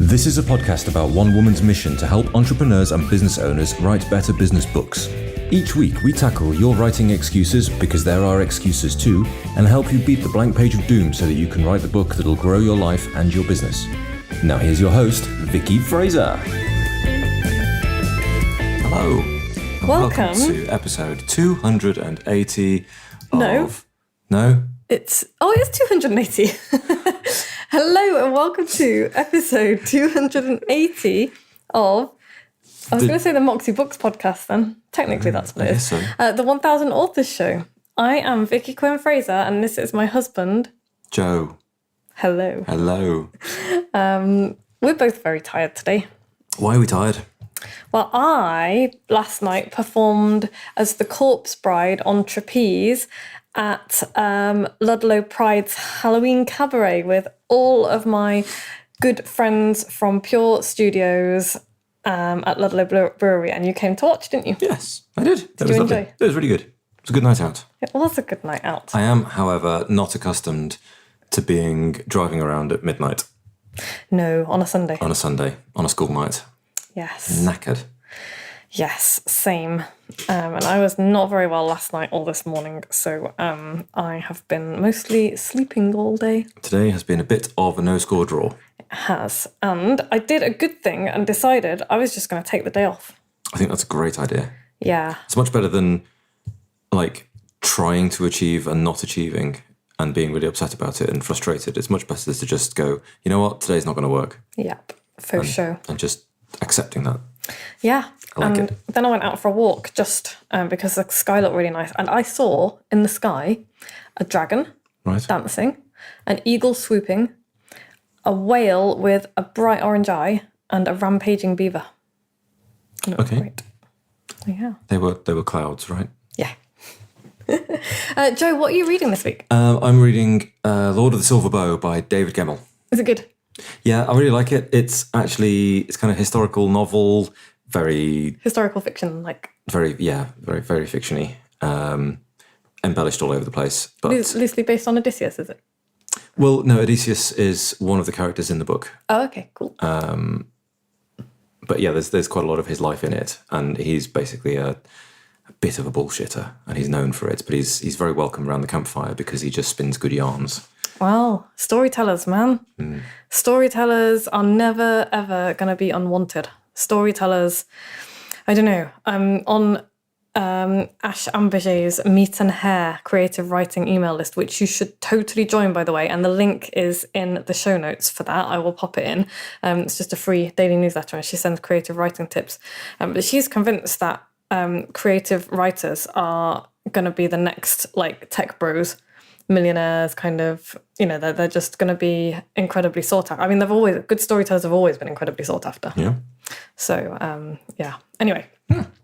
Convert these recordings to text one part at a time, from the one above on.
This is a podcast about one woman's mission to help entrepreneurs and business owners write better business books. Each week, we tackle your writing excuses, because there are excuses too, and help you beat the blank page of doom so that you can write the book that'll grow your life and your business. Now here's your host, Vicky Fraser. Hello. And welcome to episode 280 of... No? It's 280. Hello and welcome to episode 280 of... I was going to say the Moxie Books podcast then. Technically that's what it is. So. The 1000 Authors Show. I am Vicky Quinn Fraser and this is my husband... Joe. Hello. Hello. We're both very tired today. Why are we tired? Well, I, last night, performed as the Corpse Bride on trapeze at Ludlow Pride's Halloween Cabaret with all of my good friends from Pure Studios at Ludlow Brewery. And you came to watch, didn't you? Yes, I did. Did you enjoy? It was really good. It was a good night out. It was a good night out. I am, however, not accustomed to driving around at midnight. No, on a Sunday. On a Sunday, on a school night. Yes. Knackered. Yes, same. And I was not very well last night or this morning, so I have been mostly sleeping all day. Today has been a bit of a no-score draw. It has. And I did a good thing and decided I was just going to take the day off. I think that's a great idea. Yeah. It's much better than, trying to achieve and not achieving and being really upset about it and frustrated. It's much better to just go, you know what, today's not going to work. Yep, for sure. And just accepting that. Yeah. I like and it. Then I went out for a walk just because the sky looked really nice. And I saw in the sky a dragon dancing, an eagle swooping, a whale with a bright orange eye, and a rampaging beaver. And it was great. Yeah. They were clouds, right? Yeah. Joe, what are you reading this week? I'm reading Lord of the Silver Bow by David Gemmell. Is it good? Yeah, I really like it. It's kind of historical novel, very... Historical fiction, very fiction-y. Embellished all over the place. But loosely based on Odysseus, is it? Well, no, Odysseus is one of the characters in the book. Oh, okay, cool. But yeah, there's quite a lot of his life in it, and he's basically a bit of a bullshitter, and he's known for it, but he's very welcome around the campfire because he just spins good yarns. Well, storytellers, man. Storytellers are never, ever going to be unwanted. Storytellers, I don't know, on Ash Amberger's Meat and Hair creative writing email list, which you should totally join, by the way, and the link is in the show notes for that. I will pop it in. It's just a free daily newsletter, and she sends creative writing tips. But she's convinced that creative writers are going to be the next, tech bros, millionaires, kind of, they're just going to be incredibly sought after. I mean, good storytellers have always been incredibly sought after. Yeah. So, yeah. Anyway.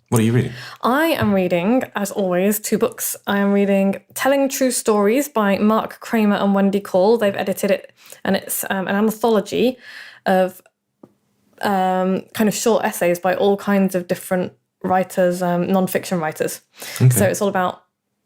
What are you reading? I am reading, as always, 2 books. I am reading Telling True Stories by Mark Kramer and Wendy Call. They've edited it, and it's an anthology of kind of short essays by all kinds of different writers, non-fiction writers. Okay. So it's all about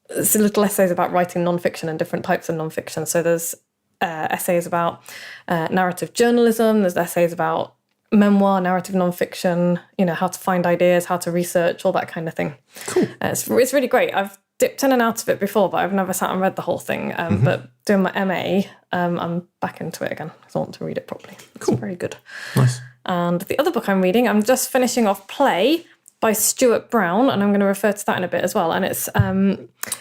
little essays about writing non-fiction and different types of non-fiction. So there's essays about narrative journalism, there's essays about memoir, narrative non-fiction, how to find ideas, how to research, all that kind of thing. Cool. It's really great. I've dipped in and out of it before, but I've never sat and read the whole thing. But doing my MA, I'm back into it again because I want to read it properly. Cool. It's very good. Nice. And the other book I'm reading, I'm just finishing off Play by Stuart Brown, and I'm going to refer to that in a bit as well. And it's...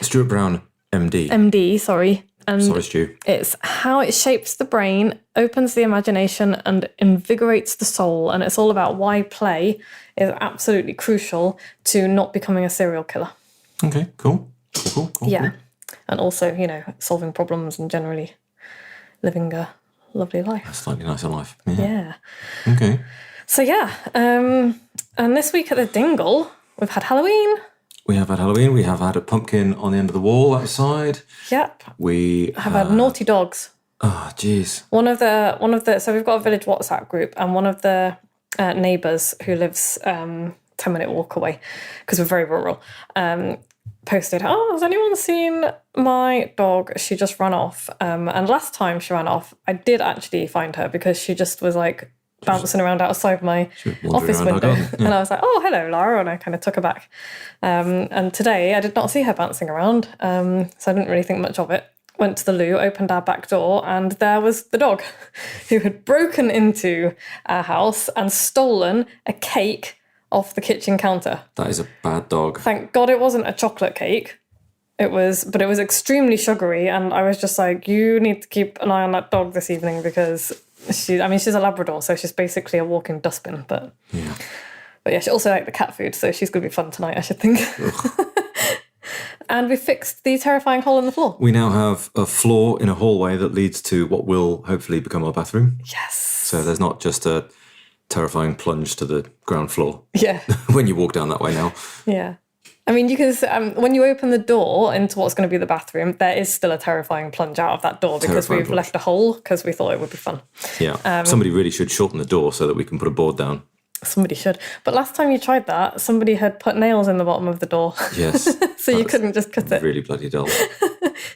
Stuart Brown, MD. MD, sorry. And sorry, Stu. It's how it shapes the brain, opens the imagination, and invigorates the soul. And it's all about why play is absolutely crucial to not becoming a serial killer. Okay, cool. Yeah. And also, solving problems and generally living a lovely life. A slightly nicer life. Yeah. Okay. So, yeah. And this week at the Dingle, we've had Halloween. We have had Halloween. We have had a pumpkin on the end of the wall outside. Yep. We have had naughty dogs. Oh, jeez. One of the. So we've got a village WhatsApp group, and one of the neighbours who lives 10-minute walk away, because we're very rural, posted, has anyone seen my dog? She just ran off. And last time she ran off, I did actually find her because she just was bouncing around outside my office around our window. garden, yeah. And I was like, oh, hello, Lara. And I kind of took her back. And today I did not see her bouncing around. So I didn't really think much of it. Went to the loo, opened our back door, and there was the dog who had broken into our house and stolen a cake off the kitchen counter. That is a bad dog. Thank God it wasn't a chocolate cake. But it was extremely sugary, and I was just like, you need to keep an eye on that dog this evening because she's a Labrador, so she's basically a walking dustbin. But yeah, she also liked the cat food, so she's going to be fun tonight, I should think. And we fixed the terrifying hole in the floor. We now have a floor in a hallway that leads to what will hopefully become our bathroom. Yes. So there's not just a terrifying plunge to the ground floor. Yeah. When you walk down that way now. Yeah. I mean, you can when you open the door into what's going to be the bathroom, there is still a terrifying plunge out of that door because we've left a hole because we thought it would be fun. Yeah. Somebody really should shorten the door so that we can put a board down. Somebody should. But last time you tried that, somebody had put nails in the bottom of the door. Yes. So you couldn't just cut it. Really bloody dull.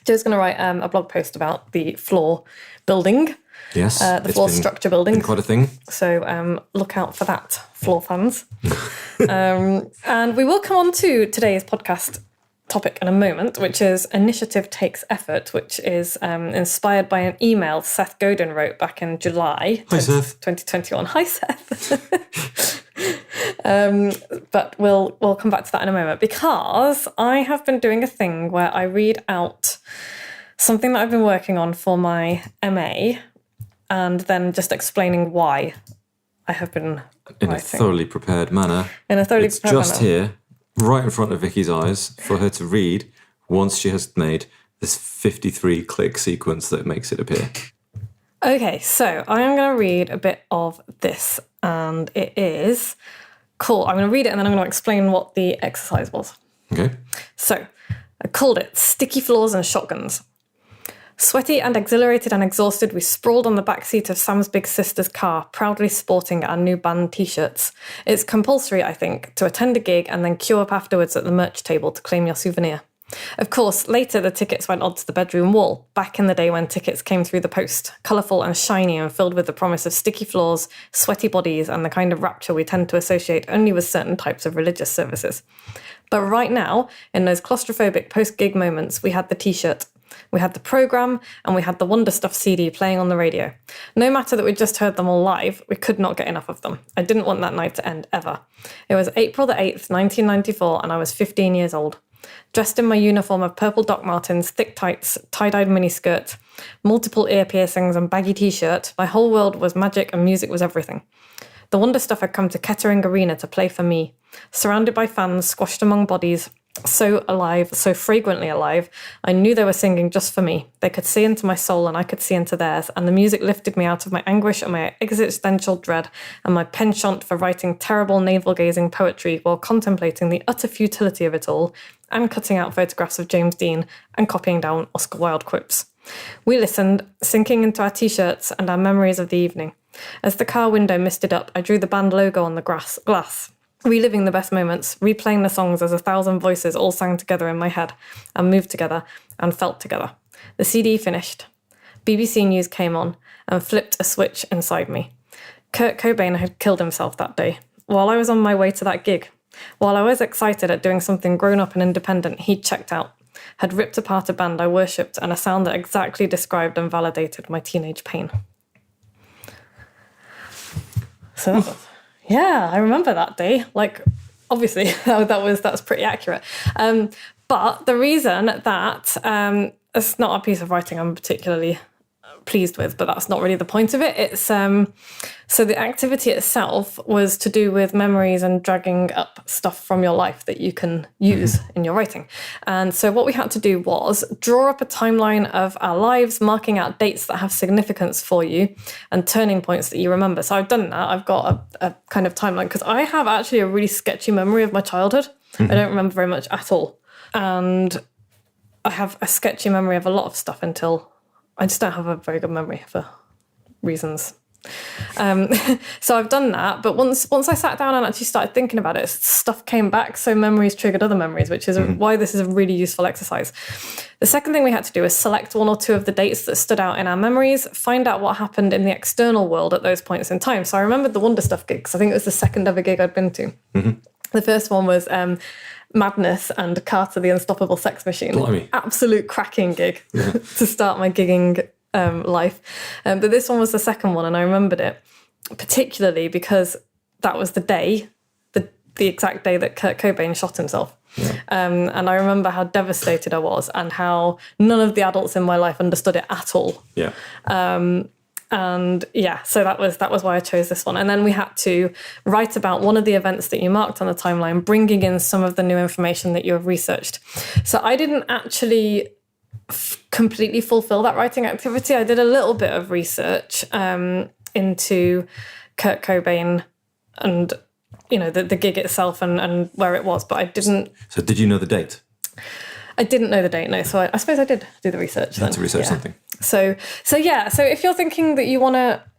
Joe's going to write a blog post about the floor building. Yes. The floor structure building. Been quite a thing. So look out for that, floor fans. And we will come on to today's podcast topic in a moment, which is Initiative Takes Effort, which is inspired by an email Seth Godin wrote back in July 2021. Hi, Seth. But we'll come back to that in a moment because I have been doing a thing where I read out something that I've been working on for my MA and then just explaining why I have been in writing. a thoroughly prepared manner. It's just here, right in front of Vicky's eyes, for her to read once she has made this 53-click sequence that makes it appear. Okay, so I am going to read a bit of this, and it is cool. I'm going to read it, and then I'm going to explain what the exercise was. Okay. So I called it Sticky Floors and Shotguns. Sweaty and exhilarated and exhausted, we sprawled on the back seat of Sam's big sister's car, proudly sporting our new band T-shirts. It's compulsory, I think, to attend a gig and then queue up afterwards at the merch table to claim your souvenir. Of course, later the tickets went onto the bedroom wall, back in the day when tickets came through the post, colourful and shiny and filled with the promise of sticky floors, sweaty bodies, and the kind of rapture we tend to associate only with certain types of religious services. But right now, in those claustrophobic post-gig moments, we had the T-shirt. We had the programme, and we had the Wonder Stuff CD playing on the radio. No matter that we'd just heard them all live, we could not get enough of them. I didn't want that night to end ever. It was April the 8th, 1994, and I was 15 years old. Dressed in my uniform of purple Doc Martens, thick tights, tie-dyed miniskirt, multiple ear piercings and baggy T-shirt, my whole world was magic and music was everything. The Wonder Stuff had come to Kettering Arena to play for me. Surrounded by fans, squashed among bodies, so alive, so fragrantly alive, I knew they were singing just for me. They could see into my soul and I could see into theirs, and the music lifted me out of my anguish and my existential dread and my penchant for writing terrible navel-gazing poetry while contemplating the utter futility of it all and cutting out photographs of James Dean and copying down Oscar Wilde quips. We listened, sinking into our T-shirts and our memories of the evening. As the car window misted up, I drew the band logo on the glass. Reliving the best moments, replaying the songs as 1,000 voices all sang together in my head and moved together and felt together. The CD finished. BBC News came on and flipped a switch inside me. Kurt Cobain had killed himself that day. While I was on my way to that gig, while I was excited at doing something grown-up and independent, he'd checked out, had ripped apart a band I worshipped and a sound that exactly described and validated my teenage pain. So that was... Yeah, I remember that day. Like, obviously, that's pretty accurate. But the reason that it's not a piece of writing I'm particularly pleased with, but that's not really the point of it. It's so the activity itself was to do with memories and dragging up stuff from your life that you can use in your writing. And so what we had to do was draw up a timeline of our lives, marking out dates that have significance for you and turning points that you remember. So I've done that. I've got a kind of timeline because I have actually a really sketchy memory of my childhood. I don't remember very much at all. And I have a sketchy memory of a lot of stuff until I just don't have a very good memory for reasons So I've done that, but once I sat down and actually started thinking about it, stuff came back, so memories triggered other memories, which is why this is a really useful exercise. The second thing we had to do is select one or two of the dates that stood out in our memories, find out what happened in the external world at those points in time. So I remembered the Wonder Stuff gigs. I think it was the second ever gig I'd been to. The first one was Madness and Carter the Unstoppable Sex Machine. Blimey. Absolute cracking gig to start my gigging life. But this one was the second one, and I remembered it particularly because that was the day, the exact day that Kurt Cobain shot himself. And I remember how devastated I was and how none of the adults in my life understood it at all. And yeah, so that was why I chose this one. And then we had to write about one of the events that you marked on the timeline, bringing in some of the new information that you have researched. So I didn't actually completely fulfill that writing activity. I did a little bit of research into Kurt Cobain and, you know, the gig itself and where it was, but I didn't... So did you know the date? I didn't know the date, no. So I suppose I did do the research. You had to research something. So if you're thinking that you want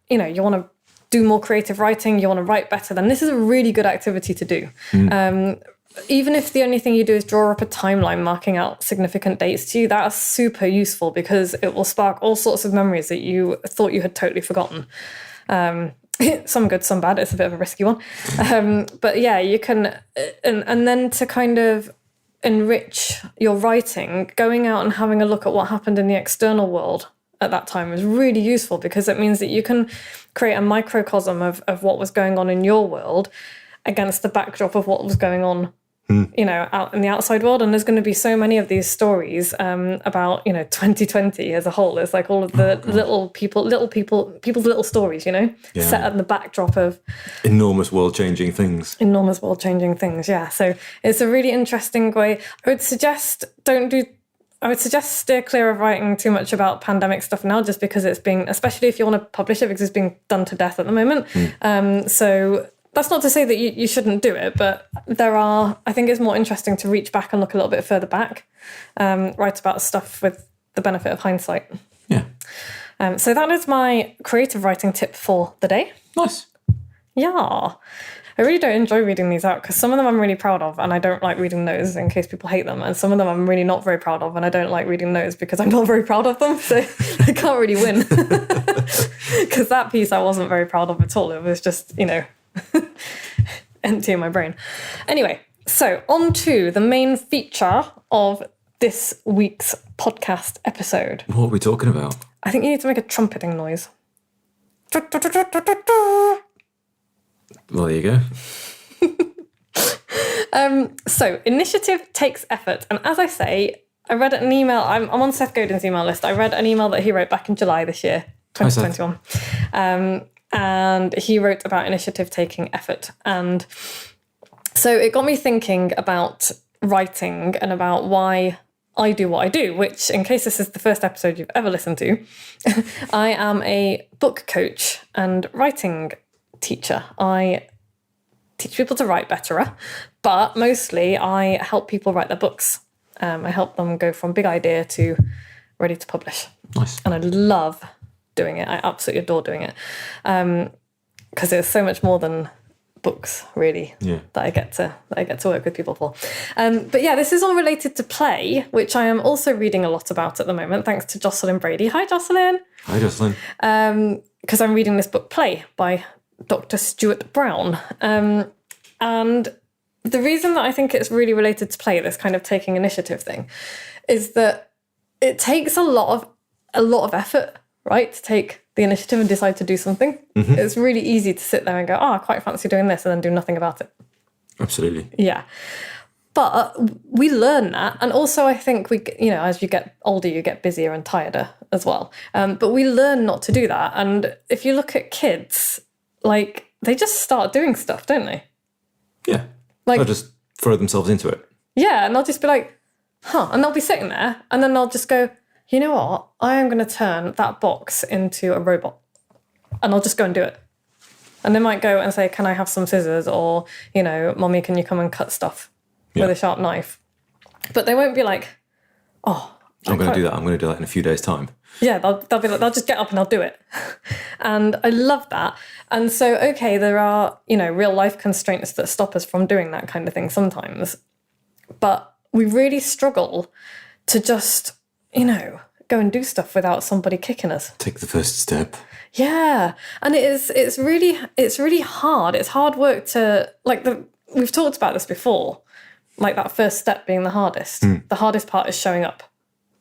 to do more creative writing, you want to write better, then this is a really good activity to do. Even if the only thing you do is draw up a timeline marking out significant dates to you, that's super useful because it will spark all sorts of memories that you thought you had totally forgotten. Some good, some bad. It's a bit of a risky one. But yeah, you can, and then to kind of enrich your writing, going out and having a look at what happened in the external world at that time is really useful because it means that you can create a microcosm of what was going on in your world against the backdrop of what was going on, you know, out in the outside world. And there's going to be so many of these stories about, you know, 2020 as a whole. It's like all of the people's little stories, you know, set at the backdrop of enormous world-changing things. Yeah. So it's a really interesting way. I would suggest steer clear of writing too much about pandemic stuff now, just because it's being, especially if you want to publish it, because it's being done to death at the moment. So that's not to say that you shouldn't do it, but I think it's more interesting to reach back and look a little bit further back, write about stuff with the benefit of hindsight. Yeah. So that is my creative writing tip for the day. Nice. Yeah. I really don't enjoy reading these out because some of them I'm really proud of and I don't like reading those in case people hate them. And some of them I'm really not very proud of and I don't like reading those because I'm not very proud of them. So I can't really win. Because that piece I wasn't very proud of at all. It was just, you know, empty in my brain. Anyway, so on to the main feature of this week's podcast episode. What are we talking about? I think you need to make a trumpeting noise. Well, there you go. So initiative takes effort. And as I say, I read an email. I'm on Seth Godin's email list. I read an email that he wrote back in July this year, 2021. And he wrote about initiative taking effort. And so it got me thinking about writing and about why I do what I do, which, in case this is the first episode you've ever listened to, I am a book coach and writing teacher. I teach people to write better, but mostly I help people write their books. I help them go from big idea to ready to publish. Nice. And I love doing it. I absolutely adore doing it. Because there's so much more than books, really, that I get to work with people for. But yeah, this is all related to play, which I am also reading a lot about at the moment, thanks to Jocelyn Brady. Hi, Jocelyn. Hi, Jocelyn. Because I'm reading this book, Play, by Dr. Stuart Brown. And the reason that I think it's really related to play, this kind of taking initiative thing, is that it takes a lot of effort, right, to take the initiative and decide to do something. Mm-hmm. It's really easy to sit there and go, I quite fancy doing this, and then do nothing about it. Absolutely. Yeah. But we learn that. And also I think we, you know, as you get older, you get busier and tireder as well. But we learn not to do that. And if you look at kids, like, they just start doing stuff, don't they? Yeah. Like, they'll just throw themselves into it. Yeah, and they'll just be like, and they'll be sitting there, and then they'll just go, you know what? I am going to turn that box into a robot. And I'll just go and do it. And they might go and say, can I have some scissors? Or, you know, Mommy, can you come and cut stuff with a sharp knife? But they won't be like, I'm going to do that. I'm going to do that in a few days' time. Yeah, they'll be like, they'll just get up and they'll do it. And I love that. And so, okay, there are, real life constraints that stop us from doing that kind of thing sometimes. But we really struggle to just, go and do stuff without somebody kicking us. Take the first step. Yeah. And it's really hard. It's hard work to, we've talked about this before, like that first step being the hardest. The hardest part is showing up.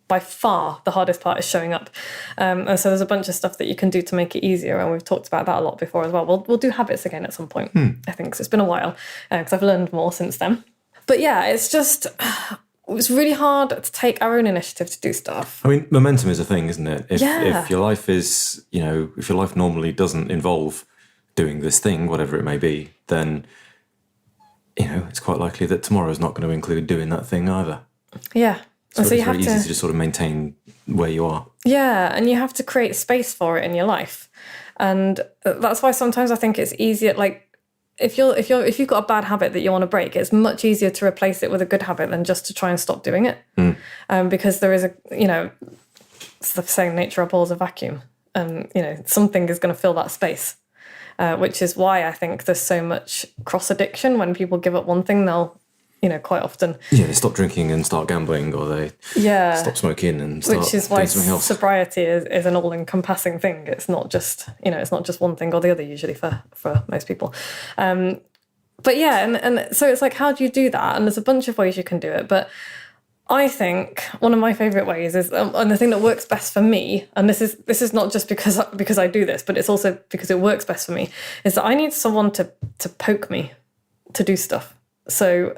By far, the hardest part is showing up. And so there's a bunch of stuff that you can do to make it easier. And we've talked about that a lot before as well. We'll do habits again at some point, I think, because it's been a while, because I've learned more since then. But yeah, it's really hard to take our own initiative to do stuff. I mean, momentum is a thing, isn't it? If your life is, if your life normally doesn't involve doing this thing, whatever it may be, then, it's quite likely that tomorrow is not going to include doing that thing either. Yeah. So it's very easy to just sort of maintain where you are. Yeah, and you have to create space for it in your life. And that's why sometimes I think it's easier, like, if you've got a bad habit that you want to break, it's much easier to replace it with a good habit than just to try and stop doing it. Because there is it's the saying, nature abhors a vacuum. And, something is going to fill that space, which is why I think there's so much cross addiction. When people give up one thing, they'll, quite often. Yeah, they stop drinking and start gambling, or they stop smoking and start which is why doing something else. Sobriety is an all-encompassing thing. It's not just, it's not just one thing or the other usually for most people. But yeah, and so it's like, how do you do that? And there's a bunch of ways you can do it. But I think one of my favourite ways is, and the thing that works best for me, and this is not just because I do this, but it's also because it works best for me, is that I need someone to poke me to do stuff. So,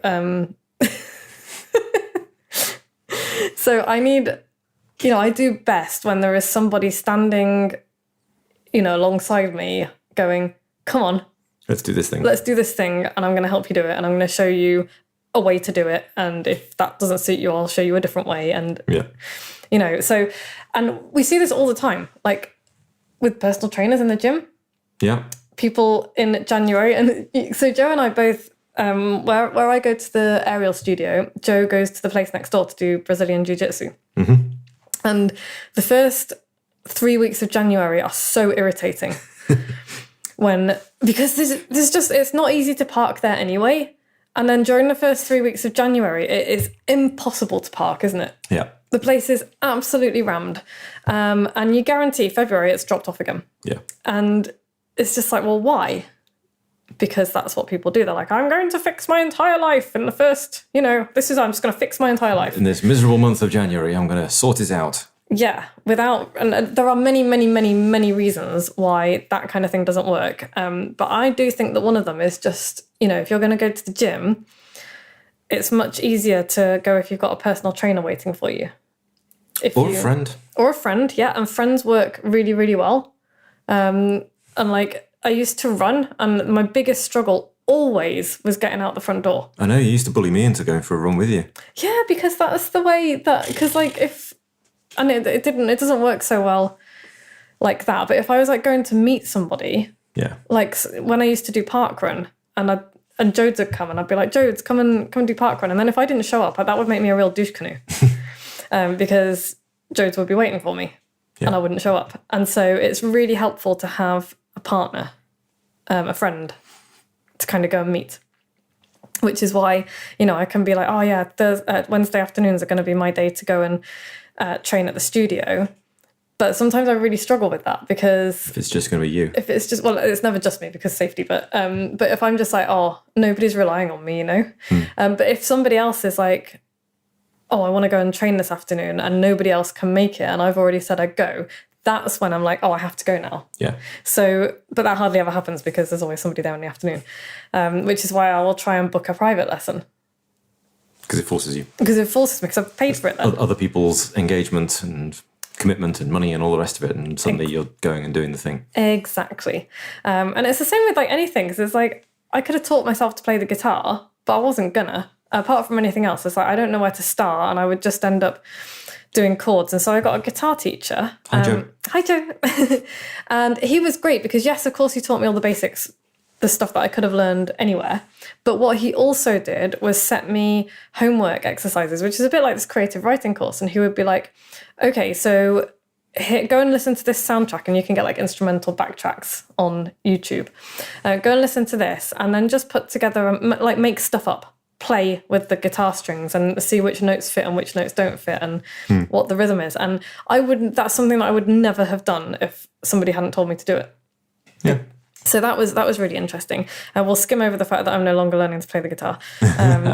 so I need, I do best when there is somebody standing, alongside me going, come on. Let's do this thing. Let's do this thing, and I'm going to help you do it, and I'm going to show you a way to do it. And if that doesn't suit you, I'll show you a different way. And, so, and we see this all the time, like with personal trainers in the gym. Yeah. People in January. And so Joe and I both, where I go to the aerial studio, Joe goes to the place next door to do Brazilian Jiu-Jitsu. And the first 3 weeks of January are so irritating because there's just, it's not easy to park there anyway. And then during the first 3 weeks of January, it is impossible to park, isn't it? Yeah. The place is absolutely rammed. And you guarantee February it's dropped off again. Yeah. And it's just like, well, why? Because that's what people do. They're like, I'm going to fix my entire life in the first, I'm just going to fix my entire life. In this miserable month of January, I'm going to sort it out. Yeah, and there are many, many, many, many reasons why that kind of thing doesn't work. But I do think that one of them is just, if you're going to go to the gym, it's much easier to go if you've got a personal trainer waiting for you. Or a friend. Or a friend, yeah. And friends work really, really well. And like, I used to run, and my biggest struggle always was getting out the front door. I know, you used to bully me into going for a run with you. Yeah, because that's the way because like it doesn't work so well like that. But if I was like going to meet somebody, like when I used to do parkrun, and Jodes would come, and I'd be like, Jodes, come and do parkrun. And then if I didn't show up, that would make me a real douche canoe, because Jodes would be waiting for me, and I wouldn't show up. And so it's really helpful to have a partner, a friend, to kind of go and meet. Which is why, I can be like, oh yeah, Wednesday afternoons are going to be my day to go and train at the studio. But sometimes I really struggle with that, because if it's just going to be you. If it's just, well, it's never just me because safety, but if I'm just like, oh, nobody's relying on me, but if somebody else is like, oh, I want to go and train this afternoon, and nobody else can make it, and I've already said I'd go, that's when I'm like, oh, I have to go now. Yeah. So, but that hardly ever happens because there's always somebody there in the afternoon, which is why I will try and book a private lesson. Because it forces you. Because it forces me, because I've paid for it then. Other people's engagement and commitment and money and all the rest of it, and suddenly you're going and doing the thing. Exactly. And it's the same with like anything, because it's like, I could have taught myself to play the guitar, but I wasn't gonna. Apart from anything else, it's like, I don't know where to start, and I would just end up doing chords. And so I got a guitar teacher. Hi, Joe. Hi, Joe. And he was great because, yes, of course, he taught me all the basics the stuff that I could have learned anywhere. But what he also did was set me homework exercises, which is a bit like this creative writing course. And he would be like, okay, so here, go and listen to this soundtrack, and you can get like instrumental backtracks on YouTube. Go and listen to this, and then just put together, like make stuff up, play with the guitar strings and see which notes fit and which notes don't fit and what the rhythm is. And that's something that I would never have done if somebody hadn't told me to do it. Yeah. So that was really interesting. We'll skim over the fact that I'm no longer learning to play the guitar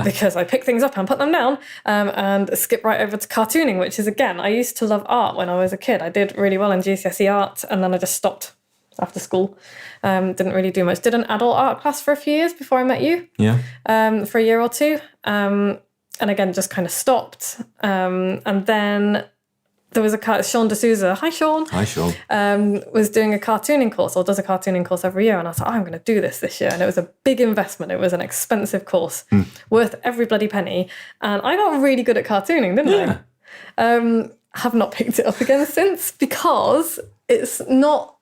because I pick things up and put them down, and skip right over to cartooning, which is, again, I used to love art when I was a kid. I did really well in GCSE art, and then I just stopped after school. Didn't really do much. Did an adult art class for a few years before I met you. Yeah. For a year or two. And again, just kind of stopped. And then there was Sean D'Souza. Hi, Sean. Hi, Sean. Was doing a cartooning course, or does a cartooning course every year. And I thought, I'm going to do this year. And it was a big investment. It was an expensive course, worth every bloody penny. And I got really good at cartooning, didn't I? Have not picked it up again since, because it's not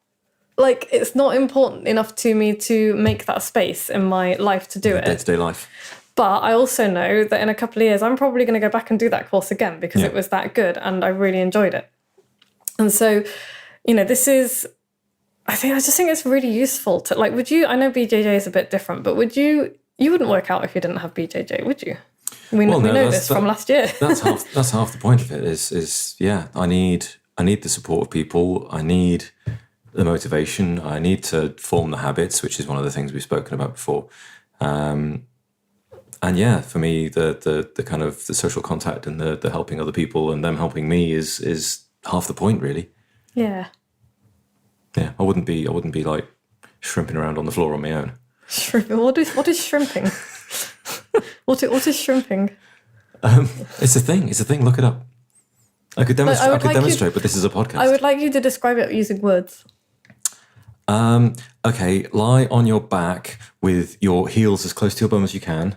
important enough to me to make that space in my life to do it. Day-to-day life. But I also know that in a couple of years, I'm probably going to go back and do that course again, because it was that good and I really enjoyed it. And so, I just think it's really useful to, like, I know BJJ is a bit different, but you wouldn't work out if you didn't have BJJ, would you? We know this from last year. That's half the point of it is I need the support of people. I need the motivation. I need to form the habits, which is one of the things we've spoken about before. And yeah, for me, the kind of the social contact and the helping other people and them helping me is half the point, really. Yeah. Yeah, I wouldn't be like shrimping around on the floor on my own. What is shrimping? What is shrimping? It's a thing. Look it up. I could demonstrate, but this is a podcast. I would like you to describe it using words. Okay, lie on your back with your heels as close to your bum as you can,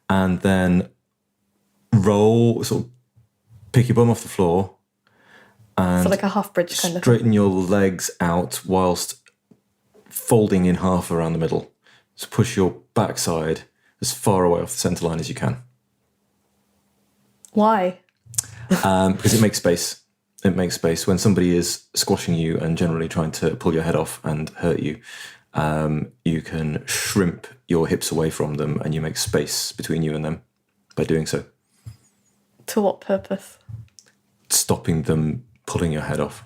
and then roll, sort of pick your bum off the floor, and so like a half bridge kind of. Straighten your legs out whilst folding in half around the middle. So push your backside as far away off the centre line as you can. Why? Because it makes space. It makes space. When somebody is squashing you and generally trying to pull your head off and hurt you, you can shrimp your hips away from them and you make space between you and them by doing so. To what purpose? Stopping them pulling your head off.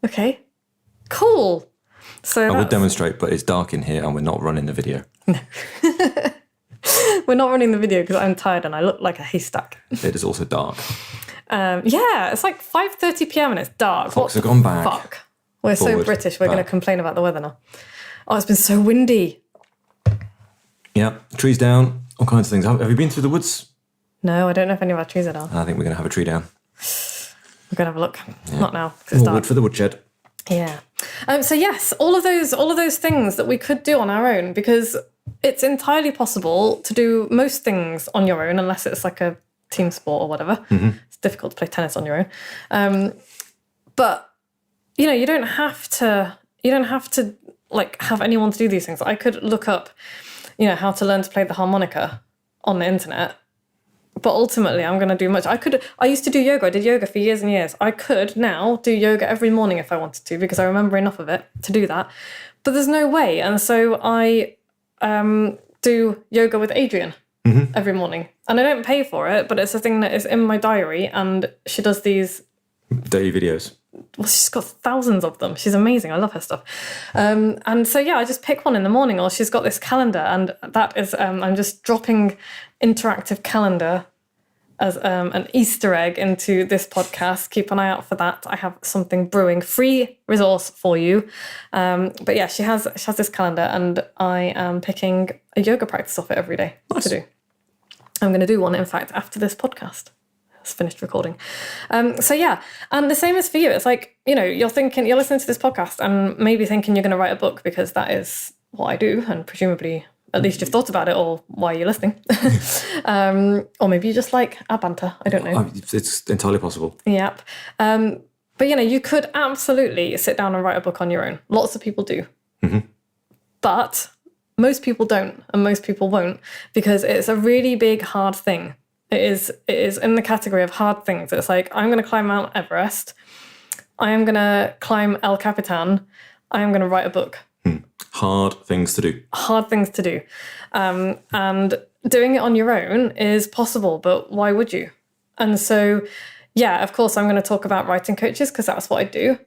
Okay. Cool. So I would demonstrate, but it's dark in here and we're not running the video. No. We're not running the video because I'm tired and I look like a haystack. It is also dark. Yeah, it's like 5:30 p.m. and it's dark. Clocks have gone back. Fuck. We're Forward, so British, we're going to complain about the weather now. Oh, it's been so windy. Yeah, trees down, all kinds of things. Have you been through the woods? No, I don't know if any of our trees are down. I think we're going to have a tree down. We're going to have a look. Yeah. Not now, 'cause it's dark. Wood for the woodshed. Yeah. So yes, all of those things that we could do on our own, because it's entirely possible to do most things on your own, unless it's like a team sport or whatever. Mm-hmm. It's difficult to play tennis on your own. But you don't have to like have anyone to do these things. I could look up, how to learn to play the harmonica on the internet. But ultimately, I'm going to do much. I used to do yoga. I did yoga for years and years. I could now do yoga every morning if I wanted to, because I remember enough of it to do that. But there's no way. And so I do yoga with Adrian every morning. And I don't pay for it, but it's a thing that is in my diary. And she does these daily videos. Well, she's got thousands of them. She's amazing. I love her stuff. And so, yeah, I just pick one in the morning, or she's got this calendar. And that is, I'm just dropping interactive calendar as an Easter egg into this podcast. Keep an eye out for that. I have something brewing, free resource for you. But yeah, she has this calendar, and I am picking a yoga practice off it every day to do. I'm going to do one, in fact, after this podcast. Finished recording. So yeah, and the same is for you. It's like, you're listening to this podcast and maybe thinking you're going to write a book, because that is what I do, and presumably at least you've thought about it, or why you're listening. Or maybe you just like our banter. I don't know. It's entirely possible. Yep. But you could absolutely sit down and write a book on your own. Lots of people do. Mm-hmm. But most people don't, and most people won't, because it's a really big, hard thing. It is in the category of hard things. It's like, I'm going to climb Mount Everest. I am going to climb El Capitan. I am going to write a book. Hard things to do. Hard things to do. And doing it on your own is possible, but why would you? And so, yeah, of course, I'm going to talk about writing coaches because that's what I do.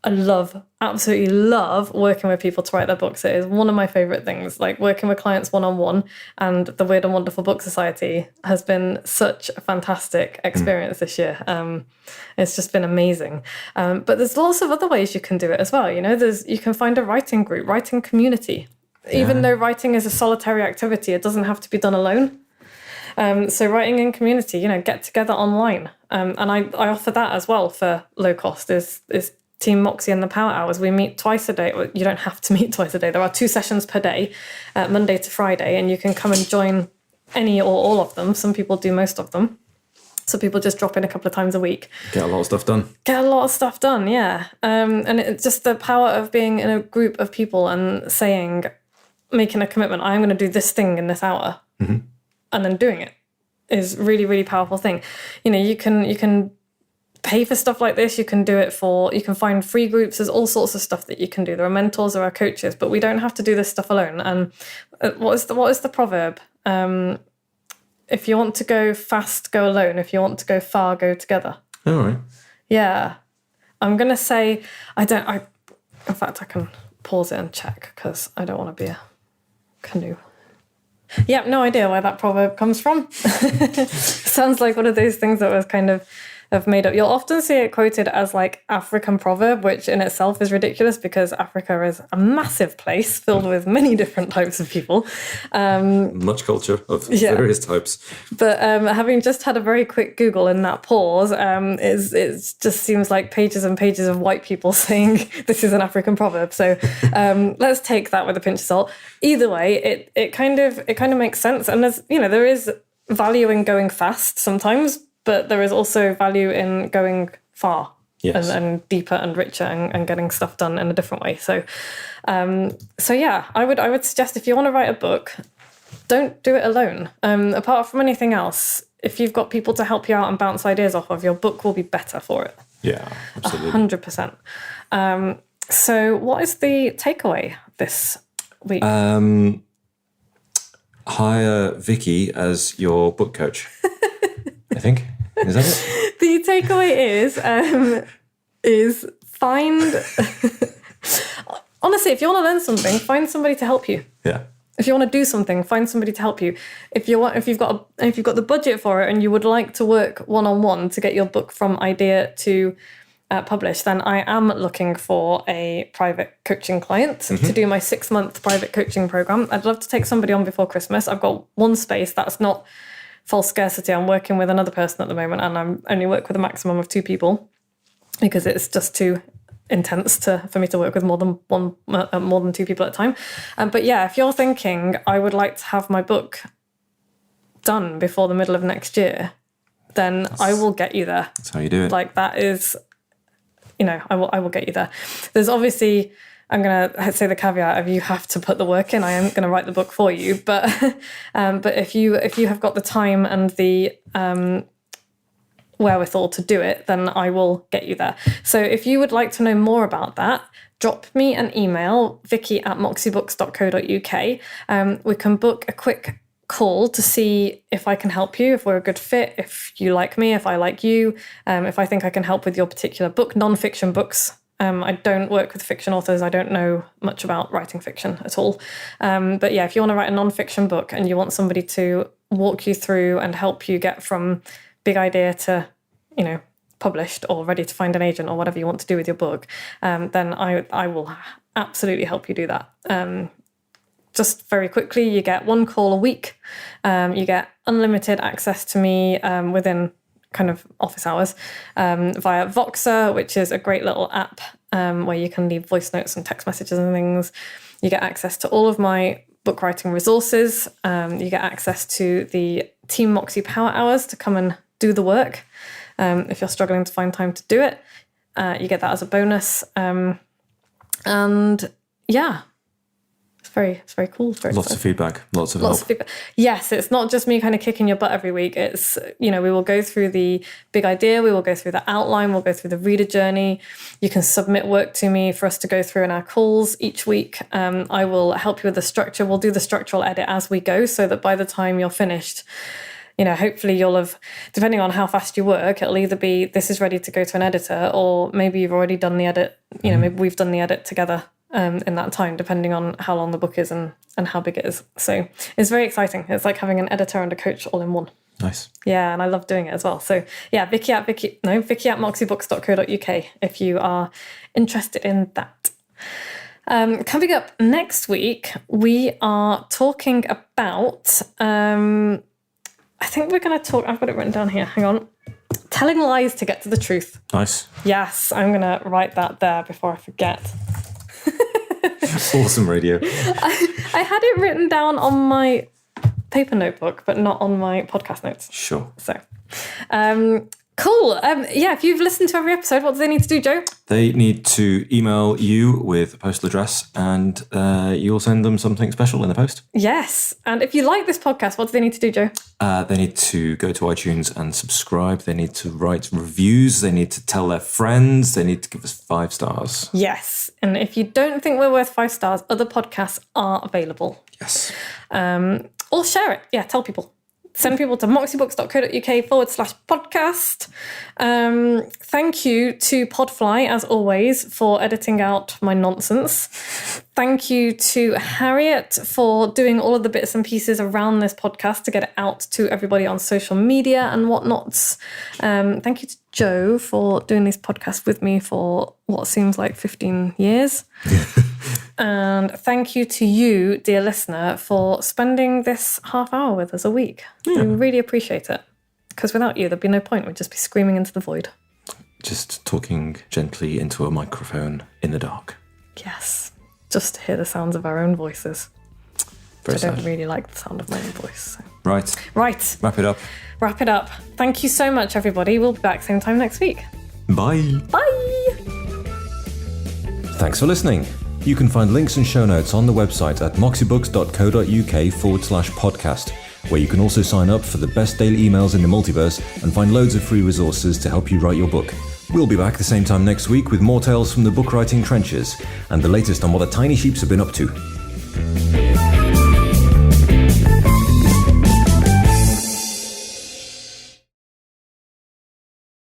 I absolutely love working with people to write their books. It is one of my favourite things, like working with clients one-on-one, and the Weird and Wonderful Book Society has been such a fantastic experience this year. It's just been amazing. But there's lots of other ways you can do it as well. You know, you can find a writing group, writing community. Even though writing is a solitary activity, it doesn't have to be done alone. So writing in community, you know, get together online. And I offer that as well for low cost is Team Moxie and the Power Hours. We meet twice a day. Well, you don't have to meet twice a day. There are 2 sessions per day, Monday to Friday, and you can come and join any or all of them. Some people do most of them. So people just drop in a couple of times a week. Get a lot of stuff done. Get a lot of stuff done, yeah. And it's just the power of being in a group of people and making a commitment, I'm going to do this thing in this hour, and then doing it is really, really powerful thing. You know, you can pay for stuff like this. You can find free groups. There's all sorts of stuff that you can do. There are mentors, there are coaches, but we don't have to do this stuff alone. And what is the proverb? If you want to go fast, go alone. If you want to go far, go together. All right. Yeah. I'm going to say, in fact, I can pause it and check because I don't want to be a canoe. Yeah, no idea where that proverb comes from. Sounds like one of those things that was kind of made up. You'll often see it quoted as like African proverb, which in itself is ridiculous because Africa is a massive place filled with many different types of people. Much culture of various types. But having just had a very quick Google in that pause, it just seems like pages and pages of white people saying this is an African proverb. So let's take that with a pinch of salt. Either way, it kind of makes sense. And there is value in going fast sometimes, but there is also value in going far and deeper and richer and getting stuff done in a different way. So yeah, I would suggest if you want to write a book, don't do it alone. Apart from anything else, if you've got people to help you out and bounce ideas off of, your book will be better for it. Yeah, absolutely. 100%. So what is the takeaway this week? Hire Vicky as your book coach. I think. Is that it? The takeaway is find... Honestly, if you want to learn something, find somebody to help you. Yeah. If you want to do something, find somebody to help you. If you've got the budget for it and you would like to work one-on-one to get your book from idea to published, then I am looking for a private coaching client to do my 6-month private coaching program. I'd love to take somebody on before Christmas. I've got one space that's not false scarcity. I'm working with another person at the moment, and I'm only work with a maximum of 2 people because it's just too intense for me to work with more than 2 people at a time. But yeah, if you're thinking I would like to have my book done before the middle of next year, then I will get you there. That's how you do it. Like that is, I will get you there. There's obviously, I'm going to say the caveat of you have to put the work in. I am going to write the book for you, but if you have got the time and the wherewithal to do it, then I will get you there. So if you would like to know more about that, drop me an email, vicky@moxiebooks.co.uk. We can book a quick call to see if I can help you, if we're a good fit, if you like me, if I like you, if I think I can help with your particular book. Non-fiction books. I don't work with fiction authors. I don't know much about writing fiction at all. But yeah, if you want to write a non-fiction book and you want somebody to walk you through and help you get from big idea to, published or ready to find an agent or whatever you want to do with your book, then I will absolutely help you do that. Just very quickly, you get 1 call a week. You get unlimited access to me within kind of office hours via Voxer, which is a great little app where you can leave voice notes and text messages and things. You get access to all of my book writing resources. You get access to the Team Moxie Power Hours to come and do the work. If you're struggling to find time to do it, you get that as a bonus. And yeah, It's very cool. It's very Lots of feedback, lots of help. Feedback. Yes, it's not just me kind of kicking your butt every week. It's, we will go through the big idea, we will go through the outline, we'll go through the reader journey. You can submit work to me for us to go through in our calls each week. I will help you with the structure. We'll do the structural edit as we go, so that by the time you're finished, hopefully you'll have, depending on how fast you work, it'll either be this is ready to go to an editor, or maybe you've already done the edit, maybe we've done the edit together in that time, depending on how long the book is and how big it is. So it's very exciting. It's like having an editor and a coach all in one. Nice. Yeah, and I love doing it as well. So yeah, Vicky at moxiebooks.co.uk if you are interested in that. Coming up next week, we are talking about, I think we're going to talk, I've got it written down here, hang on. Telling lies to get to the truth. Nice. Yes, I'm going to write that there before I forget. Awesome radio. I had it written down on my paper notebook, but not on my podcast notes. Sure. So, cool. If you've listened to every episode, what do they need to do, Joe? They need to email you with a postal address, and you'll send them something special in the post. Yes. And if you like this podcast, what do they need to do, Joe? They need to go to iTunes and subscribe. They need to write reviews. They need to tell their friends. They need to give us 5 stars. Yes. And if you don't think we're worth 5 stars, other podcasts are available. Yes. Or share it. Yeah, tell people. Send people to moxiebooks.co.uk/podcast. Thank you to Podfly, as always, for editing out my nonsense. Thank you to Harriet for doing all of the bits and pieces around this podcast to get it out to everybody on social media and whatnots. Thank you to Joe for doing these podcasts with me for what seems like 15 years. And thank you to you, dear listener, for spending this half hour with us a week. Yeah. We really appreciate it. Because without you, there'd be no point. We'd just be screaming into the void. Just talking gently into a microphone in the dark. Yes. Just to hear the sounds of our own voices. Very sad. I don't really like the sound of my own voice. So. Right. Wrap it up. Thank you so much, everybody. We'll be back same time next week. Bye. Bye. Thanks for listening. You can find links and show notes on the website at moxiebooks.co.uk/podcast, where you can also sign up for the best daily emails in the multiverse and find loads of free resources to help you write your book. We'll be back the same time next week with more tales from the book writing trenches and the latest on what the tiny sheeps have been up to.